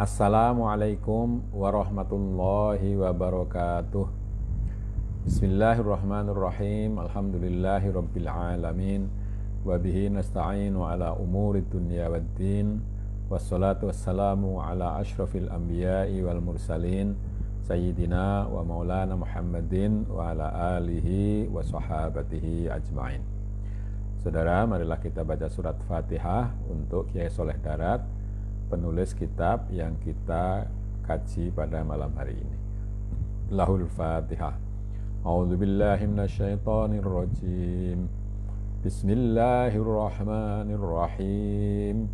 Assalamualaikum warahmatullahi wabarakatuh. Bismillahirrahmanirrahim. Alhamdulillahi rabbil alamin. Wabihi nasta'inu ala umuri dunya waddin. Wassalatu wassalamu ala ashrafil anbiya'i wal mursalin Sayyidina wa maulana Muhammadin wa ala alihi wa sahabatihi ajma'in. Saudara, marilah kita baca surat Fatihah untuk Kiai Soleh Darat, penulis kitab yang kita kaji pada malam hari ini. Lahul Fatihah. A'udzubillahi minasyaitonirrajim. Bismillahirrahmanirrahim.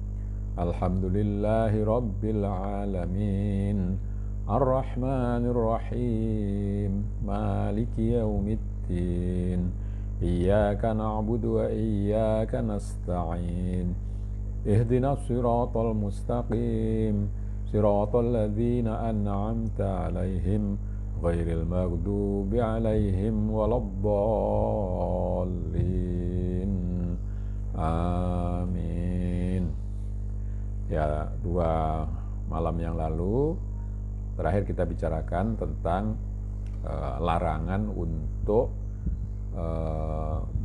Alhamdulillahi rabbil alamin. Ar-Rahmanir-Rahim. Maliki yaumiddin. Iyyaka na'budu wa iyyaka nasta'in. Ihdinas siratal mustaqim. Siratal ladzina an'amta 'alaihim ghairil maghdubi 'alaihim waladdallin. Amin. Ya, 2 malam yang lalu terakhir kita bicarakan tentang larangan untuk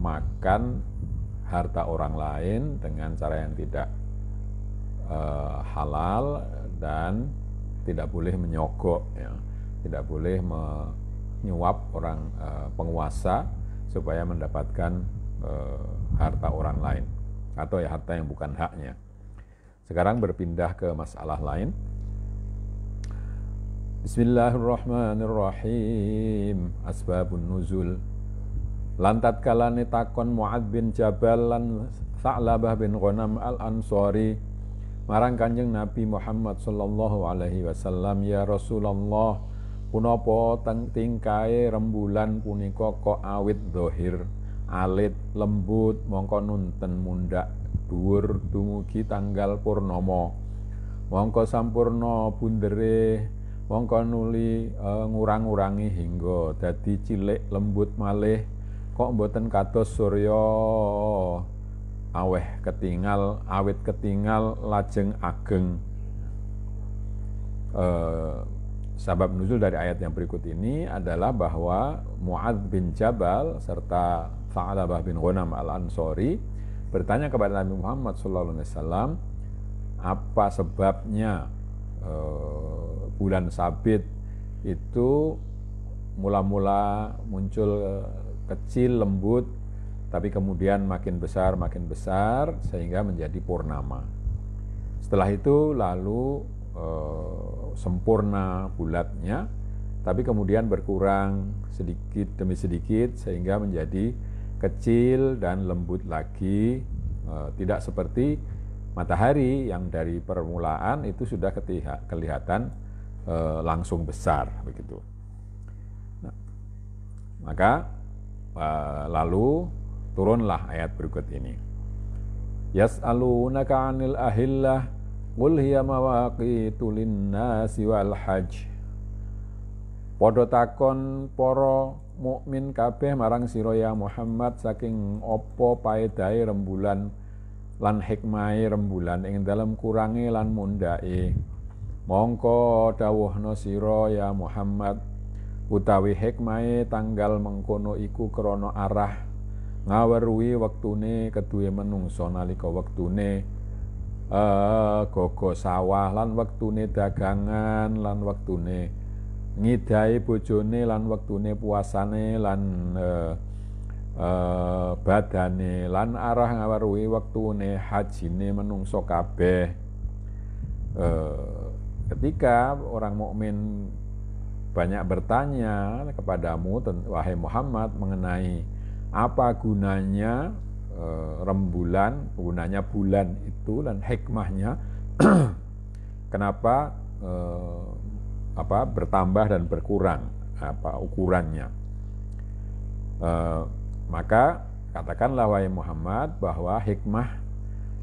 makan harta orang lain dengan cara yang tidak halal dan tidak boleh menyogok, ya. Tidak boleh menyuap orang penguasa supaya mendapatkan harta orang lain atau ya harta yang bukan haknya. Sekarang berpindah ke masalah lain. Bismillahirrahmanirrahim. Asbabun nuzul. Lantat kalane takon Mu'adz bin Jabal lan Sa'labah bin Ghanam al-Ansari marang Kanjeng Nabi Muhammad sallallahu alaihi wasallam, ya Rasulullah, punapa tingkae rembulan punika kok awit dhahir, alit, lembut, mongko nunten mundhak dhuwur dumugi tanggal purnama. Mongko sampurna bundere, mongko nuli ngurang-urangi hingga dadi cilik lembut malih. Kok mboten kados surya aweh ketingal, awit ketingal lajeng ageng. Sabab nuzul dari ayat yang berikut ini adalah bahwa Mu'adz bin Jabal serta Sa'labah bin Ghanam al-Ansari bertanya kepada Nabi Muhammad SAW, apa sebabnya bulan sabit itu mula-mula muncul kecil, lembut, tapi kemudian makin besar sehingga menjadi purnama. Setelah itu lalu sempurna bulatnya, tapi kemudian berkurang sedikit demi sedikit sehingga menjadi kecil dan lembut lagi, tidak seperti matahari yang dari permulaan itu sudah kelihatan langsung besar begitu. Nah, maka lalu turunlah ayat berikut ini. Yas'alunaka 'anil ahillah qul hiya mawaqitu lin-nasi wal hajj. Padha takon para mukmin kabeh marang sira ya Muhammad saking apa paedahe rembulan lan hikmahe rembulan ing dalem kurange lan mundhake. Mongko dawuhna sira ya Muhammad, utawi hikmahe tanggal mengkono iku krana arah ngaweruhi wektune keduwe menungso nalika wektune gogo sawah lan wektune dagangan lan wektune ngidahi bojone lan wektune puasane lan badane lan arah ngaweruhi wektune hajine menungso kabeh. Ketika orang mukmin banyak bertanya kepadamu, wahai Muhammad, mengenai apa gunanya rembulan, gunanya bulan itu dan hikmahnya, kenapa bertambah dan berkurang, apa ukurannya. Maka katakanlah wahai Muhammad bahwa hikmah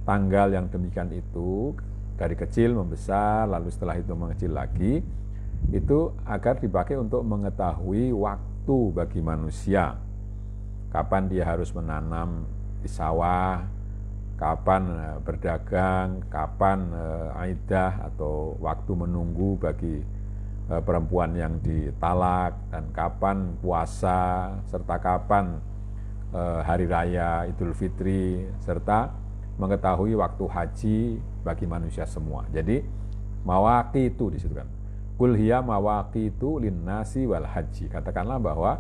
tanggal yang demikian itu dari kecil membesar, lalu setelah itu mengecil lagi, itu agar dipakai untuk mengetahui waktu bagi manusia. Kapan dia harus menanam di sawah, kapan berdagang, kapan aidah atau waktu menunggu bagi perempuan yang ditalak, dan kapan puasa, serta kapan hari raya Idul Fitri, serta mengetahui waktu haji bagi manusia semua. Jadi mawaqitu di situ kan. Qul hiya mawaqitu linnasi wal haji. Katakanlah bahwa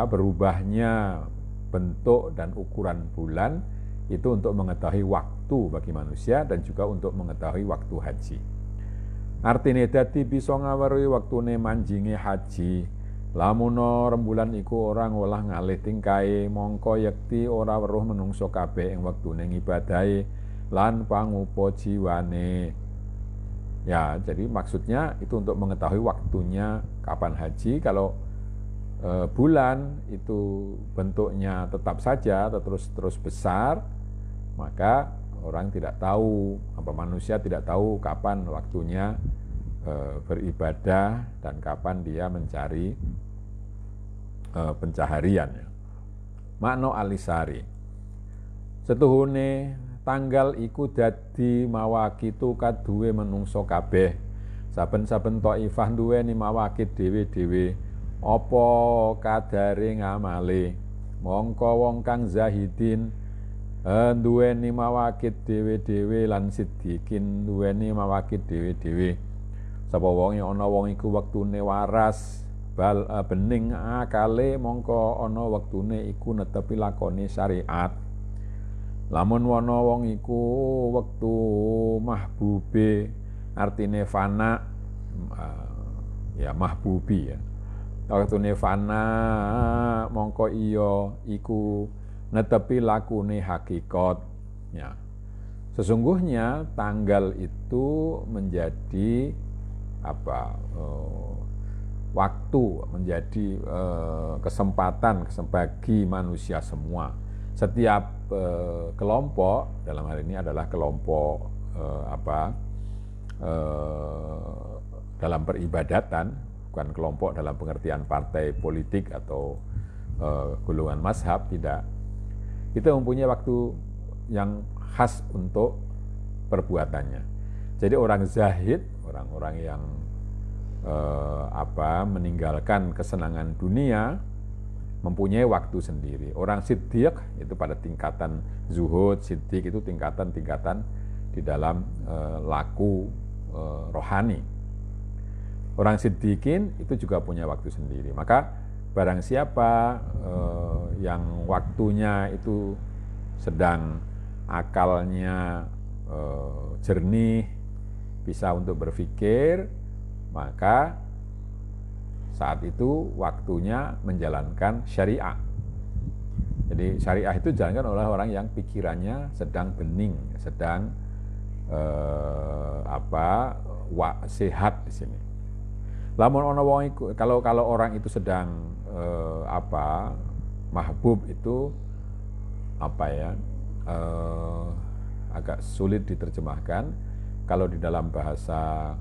berubahnya bentuk dan ukuran bulan itu untuk mengetahui waktu bagi manusia dan juga untuk mengetahui waktu haji. Artine dadi bisa ngaweruhi waktune manjinge haji. Lamuno rembulan iku ora ngolah ngalih tingkae, mongko yekti ora weruh menungso kabeh ing wektune ngibadahe lan pangupa jiwane. Ya, jadi maksudnya itu untuk mengetahui waktunya kapan haji. Kalau bulan itu bentuknya tetap saja atau terus besar, maka orang tidak tahu, manusia tidak tahu kapan waktunya beribadah dan kapan dia mencari pencaharian. Makna alisari, setuhune tanggal iku dadi mawaqitu kaduwe menungso kabeh. Saben-saben thaifah duweni mawaqit dhewe-dhewe apa kadare ngamale. Mongko wong kang zahidin duweni mawaqit dhewe-dhewe lan siddiqin duweni mawaqit dhewe-dhewe. Sapa wong ana wong iku wektune waras bening akale, mongko ana wektune iku netepi lakoni syariat. Lamun ana wong iku wektu mahbube, artine fana, ya mahbubi ya. Wektune fana mongko iya iku netepi lakune hakikat. Ya. Sesungguhnya tanggal itu menjadi waktu, menjadi kesempatan bagi manusia semua. Setiap kelompok, dalam hal ini adalah kelompok dalam peribadatan, bukan kelompok dalam pengertian partai politik atau golongan mazhab, tidak. Kita mempunyai waktu yang khas untuk perbuatannya. Jadi orang zahid, orang-orang yang meninggalkan kesenangan dunia, mempunyai waktu sendiri. Orang siddiq itu pada tingkatan zuhud, siddiq itu tingkatan-tingkatan di dalam laku rohani. Orang siddiqin itu juga punya waktu sendiri. Maka barang siapa yang waktunya itu sedang akalnya jernih, bisa untuk berpikir, maka saat itu waktunya menjalankan syariah. Jadi syariah itu dijalankan oleh orang yang pikirannya sedang bening, sedang sehat di sini. Lamun ono wong iku, kalau orang itu sedang mahbub itu agak sulit diterjemahkan. Kalau di dalam bahasa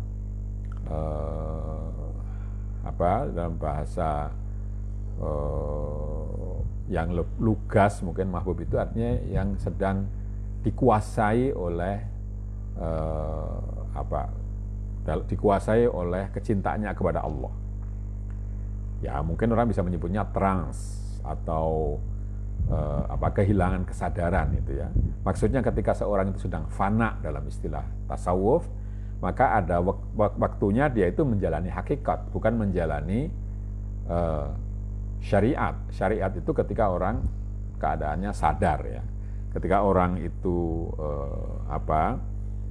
yang lugas, mungkin mahbub itu artinya yang sedang dikuasai oleh dikuasai oleh kecintaannya kepada Allah. Ya, mungkin orang bisa menyebutnya trans atau kehilangan kesadaran itu ya. Maksudnya ketika seorang itu sedang fana dalam istilah tasawuf, maka ada waktunya dia itu menjalani hakikat, bukan menjalani syariat. Syariat itu ketika orang keadaannya sadar ya. Ketika orang itu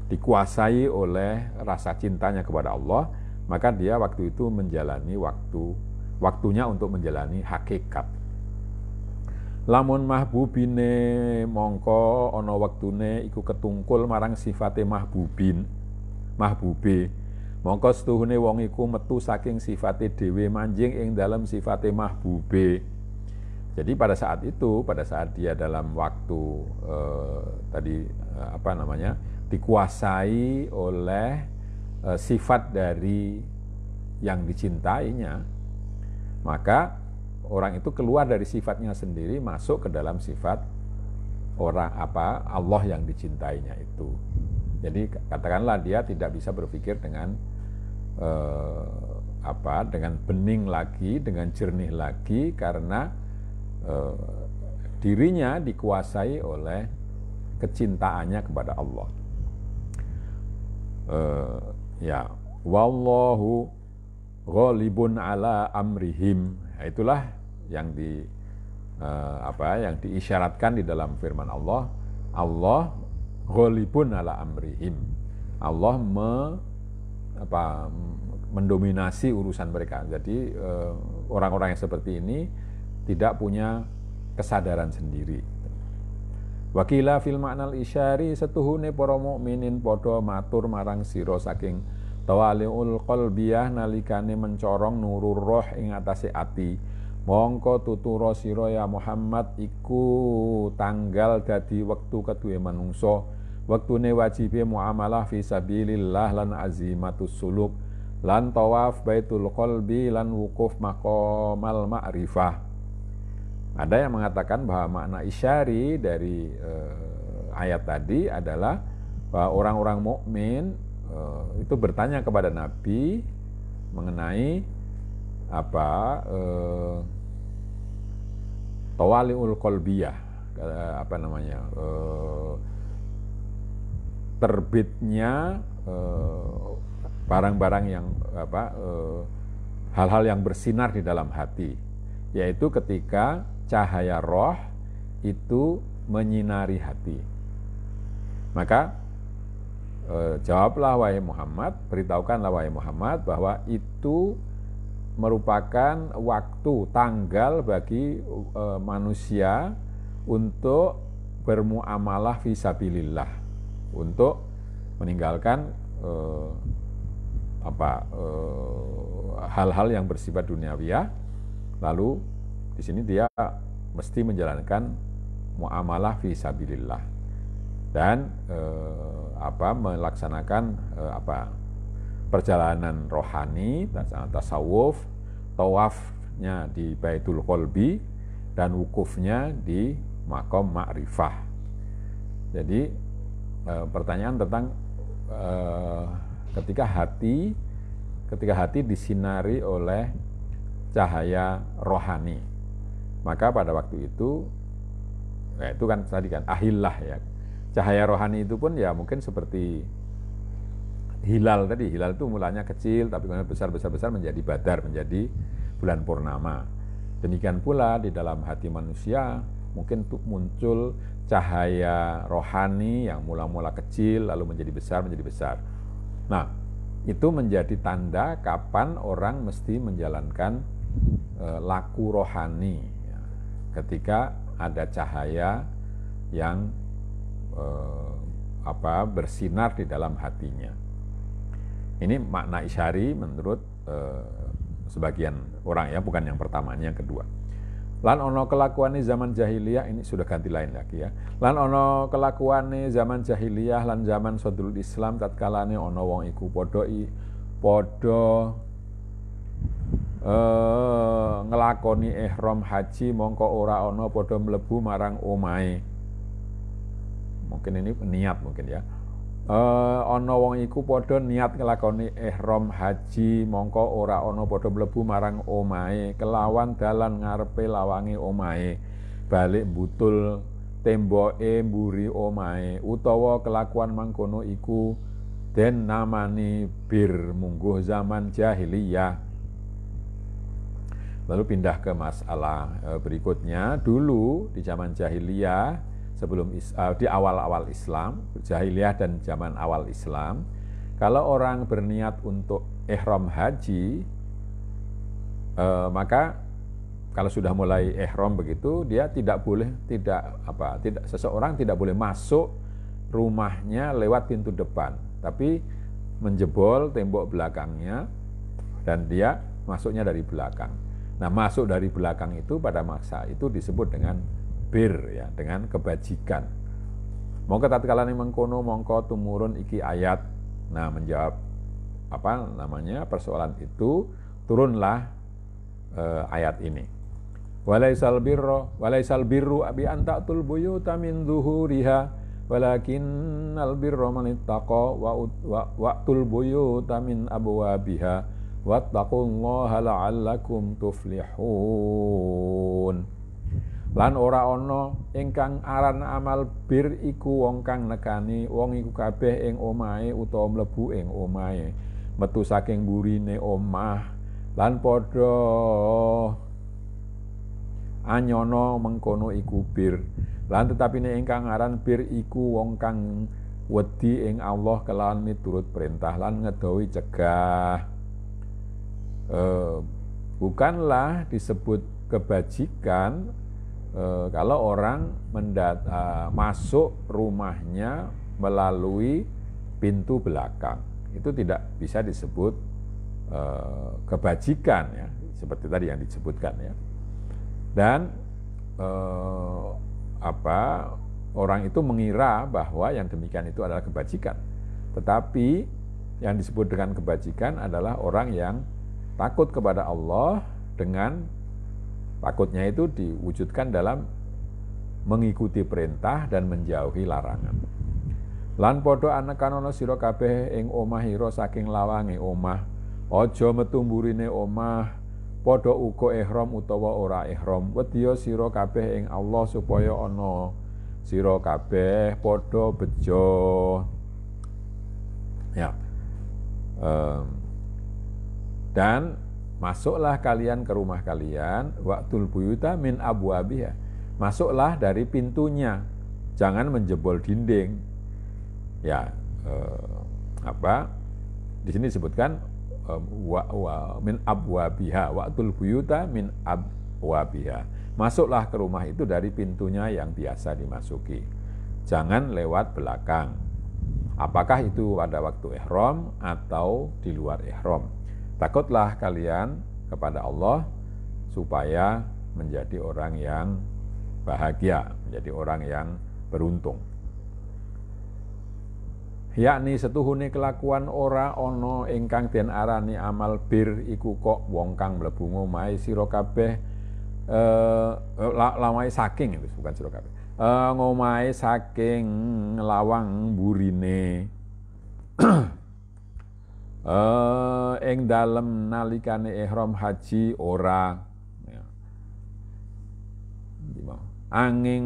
dikuasai oleh rasa cintanya kepada Allah, maka dia waktu itu menjalani waktunya untuk menjalani hakikat. Lamun mahbubine mongko ana wektune iku ketungkul marang sifate mahbube, mongko setuhune wong iku metu saking sifate dhewe manjing ing dalam sifate mahbube. Jadi pada saat dia dalam waktu dikuasai oleh sifat dari yang dicintainya, maka orang itu keluar dari sifatnya sendiri, masuk ke dalam sifat Allah yang dicintainya itu. Jadi katakanlah dia tidak bisa berpikir dengan dengan bening lagi, dengan jernih lagi, karena dirinya dikuasai oleh kecintaannya kepada Allah. Wallahu ghalibun ala amrihim. Itulah yang yang diisyaratkan di dalam firman Allah. Allah ghalibun ala amrihim. Allah mendominasi urusan mereka. Jadi orang-orang yang seperti ini tidak punya kesadaran sendiri. Wakila fil ma'nal isyari setuhune para mukminin padha matur marang sira saking tawaliul qalbiyah nalikane mencorong nurur roh ing atase ati. Mongko tuturo sira ya Muhammad iku tanggal dadi wektu keduwe manungsa, wektune wajibe muamalah fi sabilillah lan azimatus suluk lan tawaf baitul qalbi lan wukuf maqamal ma'rifah. Ada yang mengatakan bahwa makna isyari dari ayat tadi adalah bahwa orang-orang mukmin itu bertanya kepada Nabi mengenai tawaliul qalbiyah, terbitnya barang-barang yang hal-hal yang bersinar di dalam hati, yaitu ketika cahaya roh itu menyinari hati. Maka jawablah wahai Muhammad, beritahukanlah wahai Muhammad bahwa itu merupakan waktu, tanggal bagi manusia untuk bermuamalah fisabilillah, untuk meninggalkan hal-hal yang bersifat duniawiyah. Lalu di sini dia mesti menjalankan muamalah fisabilillah dan melaksanakan perjalanan rohani, tasawuf, tawafnya di Baitul Qalbi dan wukufnya di maqam ma'rifah. Jadi pertanyaan tentang ketika hati disinari oleh cahaya rohani, maka pada waktu itu itu kan tadi kan ahillah ya, cahaya rohani itu pun ya mungkin seperti hilal tadi. Hilal itu mulanya kecil tapi kemudian besar menjadi badar, menjadi bulan purnama. Demikian pula di dalam hati manusia mungkin muncul cahaya rohani yang mula-mula kecil lalu menjadi besar. Nah, itu menjadi tanda kapan orang mesti menjalankan laku rohani ya, ketika ada cahaya yang bersinar di dalam hatinya. Ini makna isyari menurut sebagian orang ya, bukan yang pertama, ini yang kedua. Lan ono kelakuane zaman jahiliyah, ini sudah ganti lain lagi ya. Lan ono kelakuane zaman jahiliyah lan zaman sadrul Islam tatkalane ono wong iku padha ngelakoni ihram haji mongko ora ana padha mlebu marang omahe. Mungkin ini niat mungkin ya. Ana wong iku padha niat ngelakoni ihram haji mongko ora ana padha mlebu marang omahe kelawan dalan ngarepe lawange omahe, balik mbutul temboke mburi omahe, utawa kelakuan mangkono iku den namani bir mungguh zaman jahiliyah. Lalu pindah ke masalah berikutnya. Dulu di zaman jahiliyah, sebelum di awal-awal Islam, jahiliyah dan zaman awal Islam, kalau orang berniat untuk ihram haji, maka kalau sudah mulai ihram begitu, dia seseorang tidak boleh masuk rumahnya lewat pintu depan, tapi menjebol tembok belakangnya dan dia masuknya dari belakang. Nah, masuk dari belakang itu pada masa itu disebut dengan bir ya, dengan kebajikan. Mongko tatkalane mengkono mongko tumurun iki ayat. Nah, menjawab persoalan itu turunlah ayat ini. walaisal birru bi an ta'tul buyuta min zuhuriha walakinnal birra man ittaqa wa'tul buyuta min abwabiha wattaqullaha la'allakum tuflihun. Lan ora ana ingkang aran amal bir iku wong kang nekani wong iku kabeh ing omahe utawa mlebu ing omahe metu saking burine omah lan padha anyono mengkono iku bir. Lan tetapine ingkang aran bir iku wong kang wedi ing Allah kelawan miturut perintah lan ngedawi cegah. Bukanlah disebut kebajikan kalau orang masuk rumahnya melalui pintu belakang. Itu tidak bisa disebut kebajikan ya, seperti tadi yang disebutkan ya. Dan orang itu mengira bahwa yang demikian itu adalah kebajikan. Tetapi yang disebut dengan kebajikan adalah orang yang takut kepada Allah, dengan takutnya itu diwujudkan dalam mengikuti perintah dan menjauhi larangan. Lan padha anekanono sira kabeh ing omahira saking lawange omah, aja metu mburine omah, padha uga ihram utawa ora ihram. Wedya sira kabeh ing Allah supaya ana sira kabeh padha bejo. Ya. Dan masuklah kalian ke rumah kalian, waqtul buyuta min abwabiha. Masuklah dari pintunya, jangan menjebol dinding. Ya, di sini disebutkan min abwabiha, waqtul buyuta min abwabiha. Masuklah ke rumah itu dari pintunya yang biasa dimasuki. Jangan lewat belakang. Apakah itu pada waktu ihram atau di luar ihram? Takutlah kalian kepada Allah supaya menjadi orang yang bahagia, menjadi orang yang beruntung. Yakni setuhune kelakuan ora ana ingkang den arani amal bir iku kok wong kang mlebu ngomahe sira kabeh lawahe saking itu bukan sira kabeh. Ngomahe saking lawang burine. Ing dalem nalikane ihram haji ora ya. Anging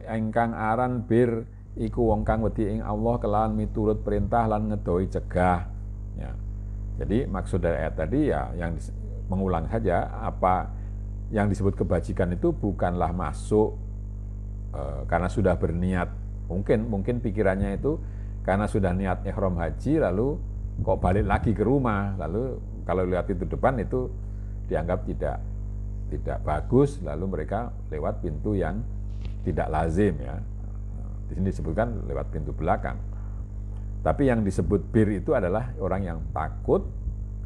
ingkang aran bir iku wong kang wedi ing Allah kelawan miturut perintah lan ngedohi cegah ya. Jadi maksud dari ayat tadi ya yang mengulang saja, apa yang disebut kebajikan itu bukanlah masuk karena sudah berniat, mungkin pikirannya itu karena sudah niat ihram haji lalu kok balik lagi ke rumah, lalu kalau lihat itu depan itu dianggap tidak bagus, lalu mereka lewat pintu yang tidak lazim ya. Di sini disebutkan lewat pintu belakang. Tapi yang disebut bir itu adalah orang yang takut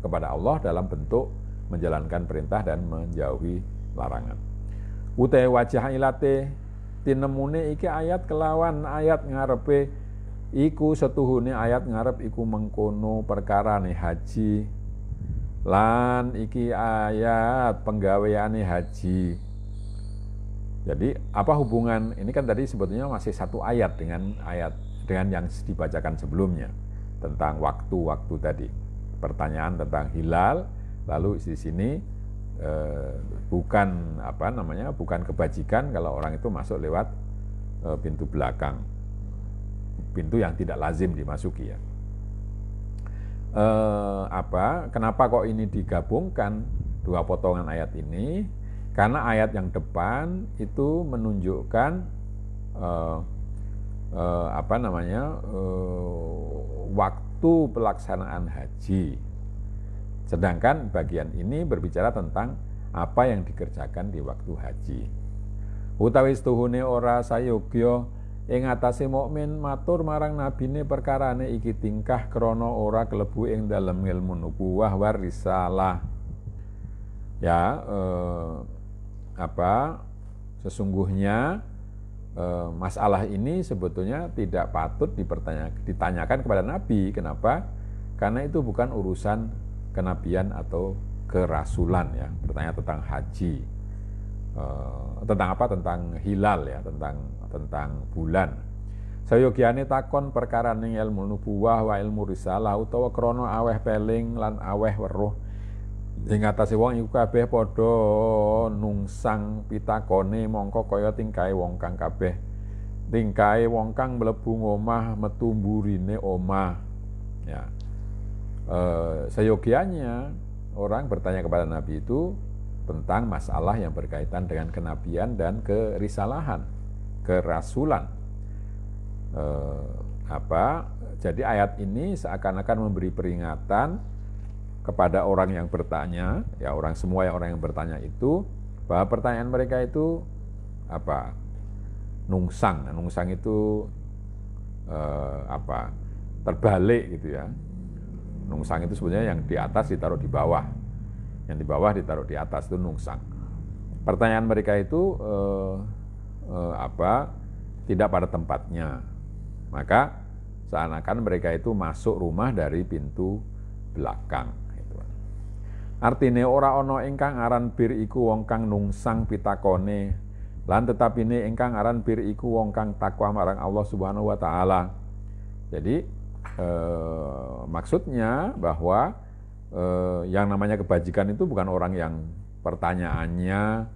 kepada Allah dalam bentuk menjalankan perintah dan menjauhi larangan. Utai wajah ilate tinemune iki ayat kelawan ayat ngarepe iku setuhune ayat ngarep iku mengkono perkarane haji lan iki ayat penggaweane haji. Jadi apa hubungan ini? Kan tadi sebetulnya masih satu ayat dengan yang dibacakan sebelumnya tentang waktu-waktu tadi. Pertanyaan tentang hilal, lalu di sini bukan kebajikan kalau orang itu masuk lewat pintu belakang. Pintu yang tidak lazim dimasuki ya. Kenapa kok ini digabungkan dua potongan ayat ini? Karena ayat yang depan itu menunjukkan waktu pelaksanaan haji. Sedangkan bagian ini berbicara tentang apa yang dikerjakan di waktu haji. Utawi stuhune ora sayogya ing atase mukmin matur marang nabine perkarane iki tingkah krana ora kelebu ing dalem ilmu nubuwah war risalah. Ya, sesungguhnya masalah ini sebetulnya tidak patut ditanyakan kepada Nabi. Kenapa? Karena itu bukan urusan kenabian atau kerasulan ya. Bertanya tentang haji. Tentang apa? Tentang hilal ya, tentang bulan. Sayogyane takon perkara ning ilmu nubuwah wa ilmu risalah utawa krana aweh peling lan aweh weruh ing atase wong iku kabeh padha nungsang pitakone mongko kaya tingkahe wong kang kabeh tingkahe wong kang mlebu omah metu mburine omah ya. Seyogianya orang bertanya kepada Nabi itu tentang masalah yang berkaitan dengan kenabian dan kerisalahan, kerasulan. Jadi ayat ini seakan-akan memberi peringatan kepada orang yang bertanya, ya orang yang bertanya itu, bahwa pertanyaan mereka itu apa? Nungsang itu terbalik gitu ya. Nungsang itu sebenarnya yang di atas ditaruh di bawah, yang di bawah ditaruh di atas, itu nungsang. Pertanyaan mereka itu tidak pada tempatnya. Maka seakan-akan mereka itu masuk rumah dari pintu belakang. Artine ora ana ingkang aran bir iku wong kang nungsang pitakone, lan tetapine ingkang aran bir iku wong kang takwa marang Allah Subhanahu wa taala. Jadi maksudnya bahwa yang namanya kebajikan itu bukan orang yang pertanyaannya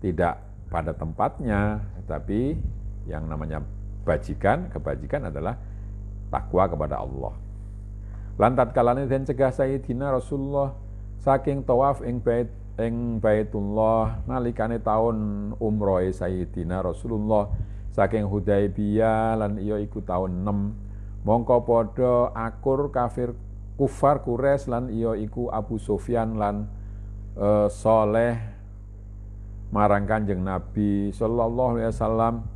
tidak pada tempatnya, tapi yang namanya kebajikan adalah takwa kepada Allah. Lantat kalane den cegah Sayyidina Rasulullah saking tawaf ing Baitullah nalikane taun umroh Sayyidina Rasulullah saking Hudaibiyah lan iya iku taun 6. Mongko padha akur kufar Quraisy lan iya iku Abu Sufyan lan soleh marang Kanjeng Nabi sallallahu alaihi wasallam.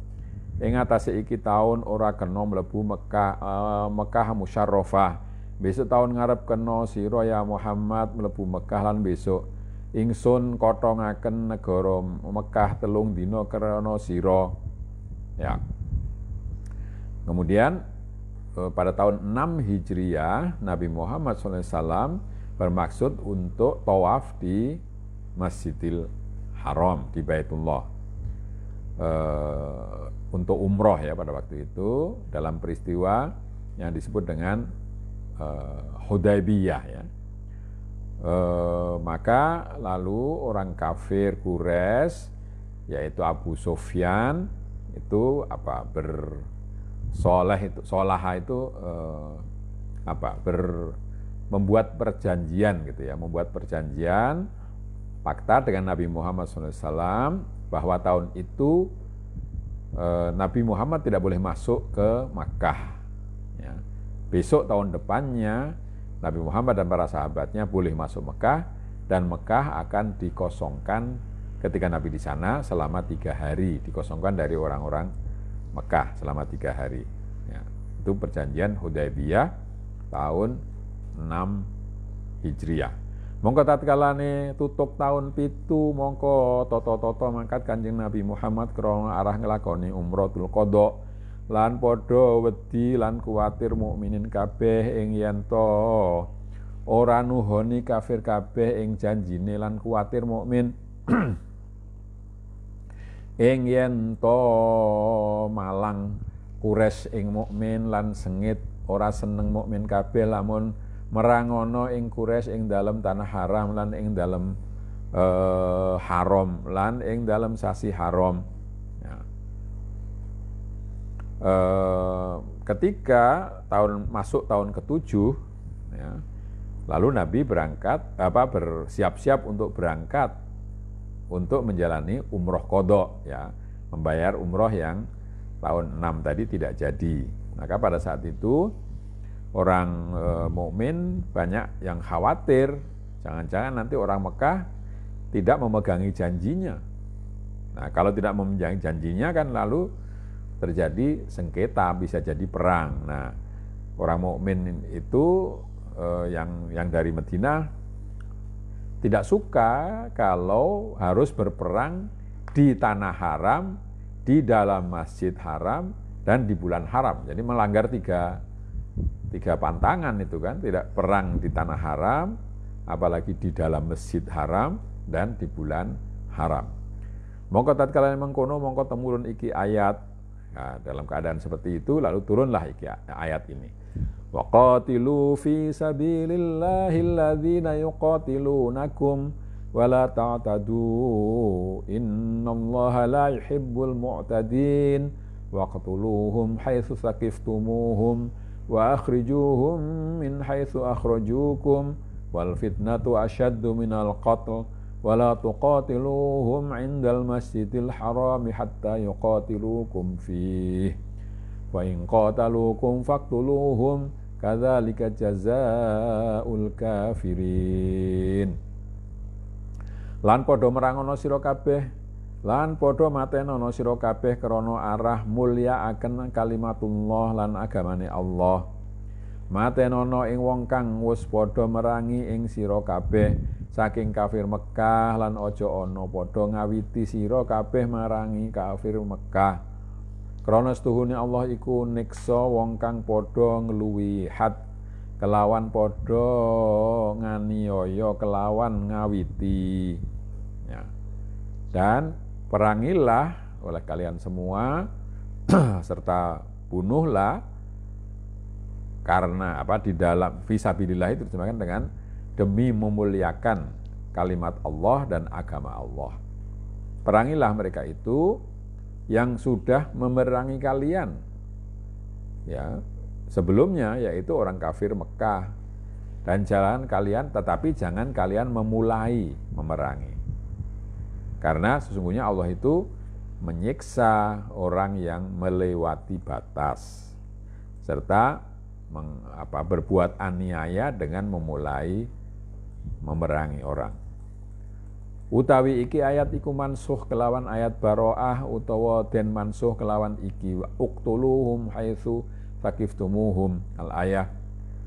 Ing atase iki taun ora kena mlebu Mekah musyarrafah. Besok tahun ngarep kena sira ya Muhammad mlebu Mekah lan besok ingsun kotongaken negara Mekah 3 dina krana sira. Ya. Kemudian pada tahun 6 Hijriah Nabi Muhammad SAW bermaksud untuk tawaf di Masjidil Haram di Baitullah. Untuk umroh ya pada waktu itu dalam peristiwa yang disebut dengan Hudaibiyah ya. Maka lalu orang kafir Quraisy yaitu Abu Sufyan itu membuat perjanjian gitu ya, membuat perjanjian fakta dengan Nabi Muhammad SAW bahwa tahun itu Nabi Muhammad tidak boleh masuk ke Makkah. Ya. Besok tahun depannya Nabi Muhammad dan para sahabatnya boleh masuk Mekah dan Mekah akan dikosongkan ketika Nabi di sana selama 3 hari, dikosongkan dari orang-orang Mekah selama 3 hari. Ya. Itu perjanjian Hudaibiyah tahun 6 Hijriah. Mongko tatkalane tutuk tahun 7 mongko toto mangkat Kanjeng Nabi Muhammad krana arah nglakoni umratul qadha lan padha wedi lan kuwatir mukminin kabeh ing yen to ora nuhoni kafir kabeh ing janjine lan kuwatir mukmin ing yen to malang Quraisy ing mukmin lan sengit ora seneng mukmin kabeh lamun merangono ing Quraisy ing dalam tanah haram lan ing dalam haram lan ing dalam sasi haram. Ya. Ketika masuk tahun ke-7, ya, lalu Nabi bersiap-siap untuk berangkat untuk menjalani umroh qadha, ya, membayar umroh yang tahun 6 tadi tidak jadi. Maka pada saat itu orang mukmin banyak yang khawatir, jangan-jangan nanti orang Mekah tidak memegangi janjinya. Nah, kalau tidak memegangi janjinya kan lalu terjadi sengketa, bisa jadi perang. Nah, orang mukmin itu yang dari Madinah tidak suka kalau harus berperang di tanah haram, di dalam masjid haram, dan di bulan haram. Jadi melanggar tiga pantangan itu kan, tidak perang di tanah haram, apalagi di dalam masjid haram dan di bulan haram. Mongko tatkala mengkono mongko temurun iki ayat. Nah, dalam keadaan seperti itu lalu turunlah iki ayat ini. Wa qatilu fi sabilillahil ladzina yuqatilunakum wa la ta'tadu innallaha la yuhibbul mu'tadin waqtuluhum haitsu saqiftumuhum wa akhrijuhum min haitsu akhrajukum wal fitnatu asyaddu minal qatl wa la tuqatiluhum 'indal masjidil harami hatta yuqatilukum fihi wa in qataluukum faqtuluhum kadzalika jazaa'ul kafirin. Lan padha merangono sira kabeh lan padha matenono sira kabeh krana arah mulyakaken kalimatullah lan agamane Allah. Matenono ing wong kang wis padha merangi ing sira kabeh saking kafir Mekah lan aja ana padha ngawiti sira kabeh marangi kafir Mekah. Krana setuhune Allah iku niksa wong kang padha ngluwi had kelawan padha nganiaya kelawan ngawiti. Ya. Dan perangilah oleh kalian semua serta bunuhlah karena apa di dalam fisabilillah itu disebutkan dengan demi memuliakan kalimat Allah dan agama Allah. Perangilah mereka itu yang sudah memerangi kalian. Ya, sebelumnya yaitu orang kafir Mekah. Dan jalan kalian tetapi jangan kalian memulai memerangi. Karena sesungguhnya Allah itu menyiksa orang yang melewati batas serta berbuat aniaya dengan memulai memerangi orang. Utawi iki ayat iku mansuh kelawan ayat baroah utawa den mansuh kelawan iki uqtuluhum haitsu saqiftumuhum al-ayah.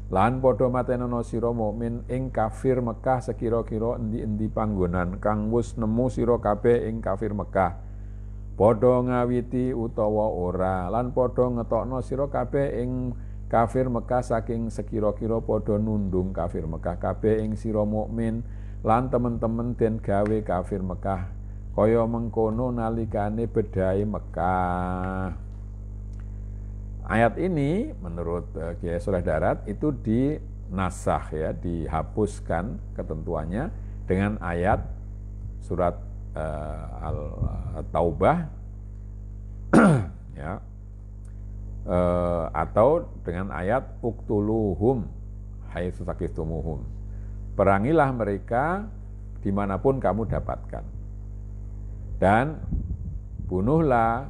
Lan padha matenono sira mukmin ing kafir Mekah sekira-kira endi-endi panggonan kang wis nemu sira kabeh ing kafir Mekah. Padha ngawiti utawa ora lan padha ngetokno sira kabeh ing kafir Mekah saking sekira-kira padha nundung kafir Mekah kabeh ing sira mukmin lan temen-temen den gawe kafir Mekah kaya mengkono nalikane bedhae Mekah. Ayat ini menurut Kiai Soleh Darat itu dinasah ya, dihapuskan ketentuannya dengan ayat surat Al-Taubah ya, atau dengan ayat uqtuluhum haitsu saqiftumuhum. Perangilah mereka dimanapun kamu dapatkan dan bunuhlah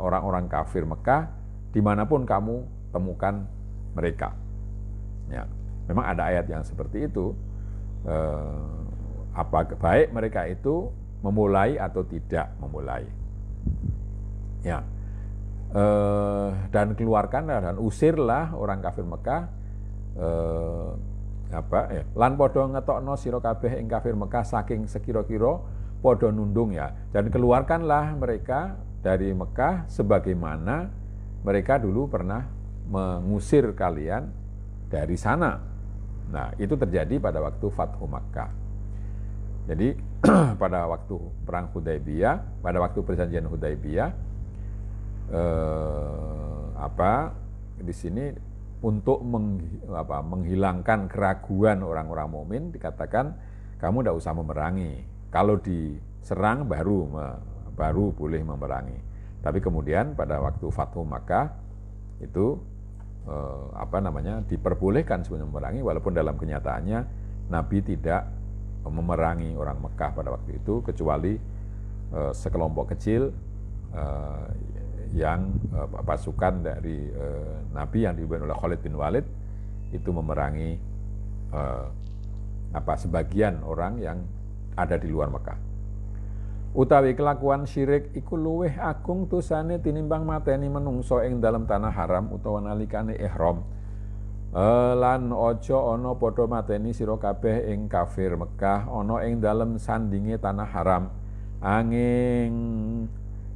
orang-orang kafir Mekah dimanapun kamu temukan mereka. Ya, memang ada ayat yang seperti itu. Baik mereka itu memulai atau tidak memulai. Ya, dan keluarkanlah dan usirlah orang kafir Mekah. Lan padha ngetokno sira kabeh ing kafir Mekah saking sekira-kira padha nundung ya. Dan keluarkanlah mereka dari Mekah sebagaimana mereka dulu pernah mengusir kalian dari sana. Nah, itu terjadi pada waktu Fathu Makkah. Jadi pada waktu perang Hudaybiyah, pada waktu perjanjian Hudaybiyah, di sini untuk menghilangkan keraguan orang-orang mukmin dikatakan kamu tidak usah memerangi. Kalau diserang baru boleh memerangi. Tapi kemudian pada waktu Fathu Makkah itu diperbolehkan sebenarnya memerangi, walaupun dalam kenyataannya Nabi tidak memerangi orang Mekah pada waktu itu kecuali sekelompok kecil yang pasukan dari Nabi yang dipimpin oleh Khalid bin Walid itu memerangi sebagian orang yang ada di luar Mekah. Utawi kelakuan syirik iku luweh agung dosane tinimbang mateni menungso ing dalam tanah haram utawa nalikane ihram. Lan aja ana padha mateni sira kabeh ing kafir Mekah ana ing dalem sandinge tanah haram. Anging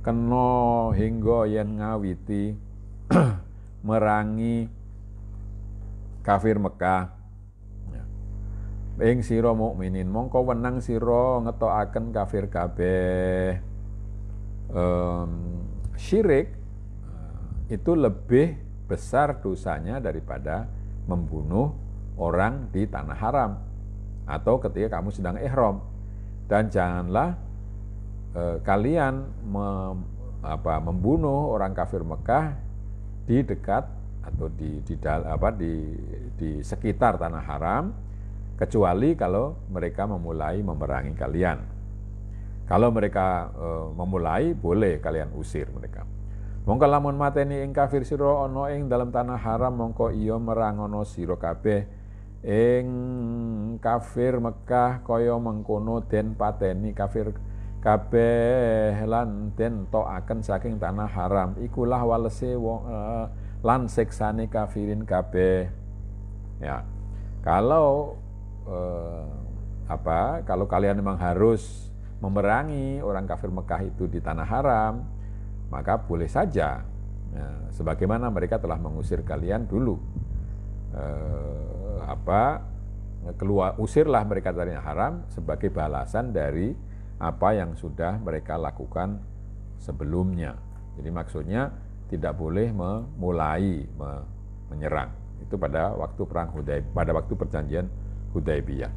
kena hingga yen ngawiti merangi kafir Mekah. ing sira mukminin mongko wenang sira ngetokaken kafir kabeh. Syirik itu lebih besar dosanya daripada membunuh orang di tanah haram atau ketika kamu sedang ihram. Dan janganlah kalian membunuh orang kafir Mekah di dekat atau di sekitar tanah haram, kecuali kalau mereka memulai memerangi kalian. Kalau mereka memulai, boleh kalian usir mereka. Mongko lamun mateni ing kafir sira ana ing dalam tanah haram, mongko iya merangono sira kabeh ing kafir Mekah kaya mengkono den pateni kafir kabeh lan den tokaken saking tanah haram. Ikulah walese lan siksane kafirin kabeh. Ya. Kalau kalau kalian memang harus memerangi orang kafir Mekah itu di tanah haram, maka boleh saja, sebagaimana mereka telah mengusir kalian dulu. Usirlah mereka dari haram sebagai balasan dari apa yang sudah mereka lakukan sebelumnya. Jadi maksudnya tidak boleh memulai menyerang. Itu pada waktu perang Hudaybiyah, pada waktu perjanjian Hudaybiyah.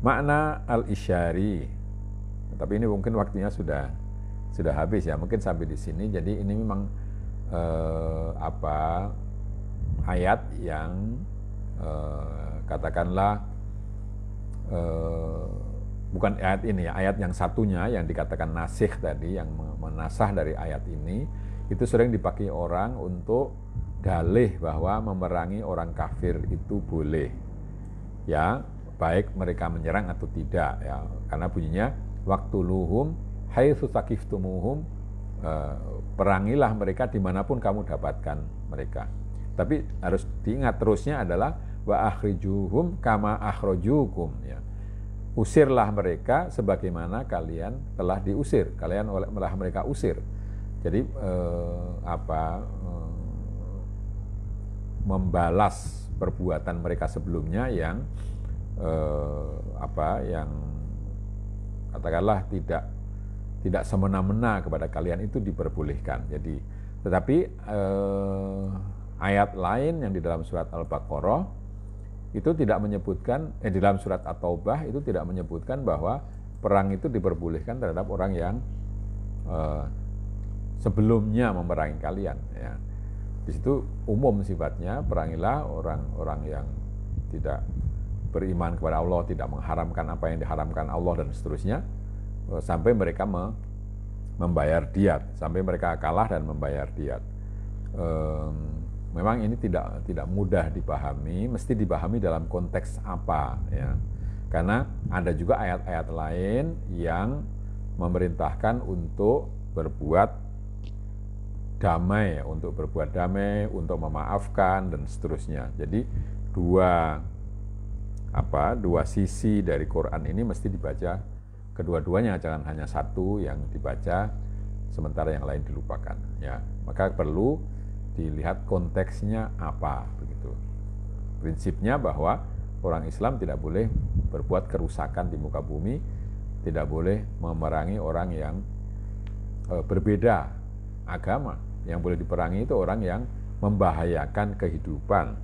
Makna al-isyari, tapi ini mungkin waktunya sudah habis ya, mungkin sampai di sini. Jadi ini memang ayat yang katakanlah bukan ayat ini ya, ayat yang satunya yang dikatakan nasikh tadi, yang menasah dari ayat ini, itu sering dipakai orang untuk dalih bahwa memerangi orang kafir itu boleh, ya, baik mereka menyerang atau tidak, ya, karena bunyinya waqtuluhum haitsu saqiftumuhum, perangilah mereka dimanapun kamu dapatkan mereka. Tapi harus diingat terusnya adalah wa akhrijuhum kama akhrajukum, ya. Usirlah mereka sebagaimana kalian telah diusir, kalian telah mereka usir. Jadi membalas perbuatan mereka sebelumnya yang yang katakanlah tidak semena-mena kepada kalian itu diperbolehkan. Jadi tetapi ayat lain yang di dalam surat Al-Baqarah itu tidak menyebutkan, di dalam surat At-Taubah itu tidak menyebutkan bahwa perang itu diperbolehkan terhadap orang yang sebelumnya memerangi kalian, ya. Di situ umum sifatnya, perangilah orang-orang yang tidak beriman kepada Allah, tidak mengharamkan apa yang diharamkan Allah dan seterusnya, sampai mereka membayar diat, sampai mereka kalah dan membayar diat. Memang ini tidak mudah dipahami, mesti dipahami dalam konteks apa, ya. Karena ada juga ayat-ayat lain yang memerintahkan untuk berbuat damai, untuk memaafkan dan seterusnya. Jadi dua sisi dari Quran ini mesti dibaca kedua-duanya, jangan hanya satu yang dibaca sementara yang lain dilupakan, ya. Maka perlu dilihat konteksnya apa, begitu. Prinsipnya bahwa orang Islam tidak boleh berbuat kerusakan di muka bumi, tidak boleh memerangi orang yang berbeda agama. Yang boleh diperangi itu orang yang membahayakan kehidupan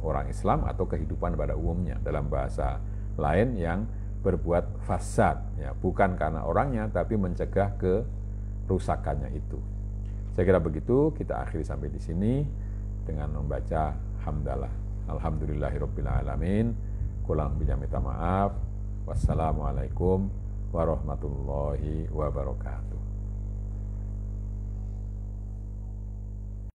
orang Islam atau kehidupan pada umumnya. Dalam bahasa lain, yang berbuat fasad, ya, bukan karena orangnya tapi mencegah kerusakannya itu. Saya kira begitu, kita akhiri sampai di sini dengan membaca hamdalah. Alhamdulillahirabbil alamin. Kurang lebihnya minta maaf. Wassalamualaikum warahmatullahi wabarakatuh.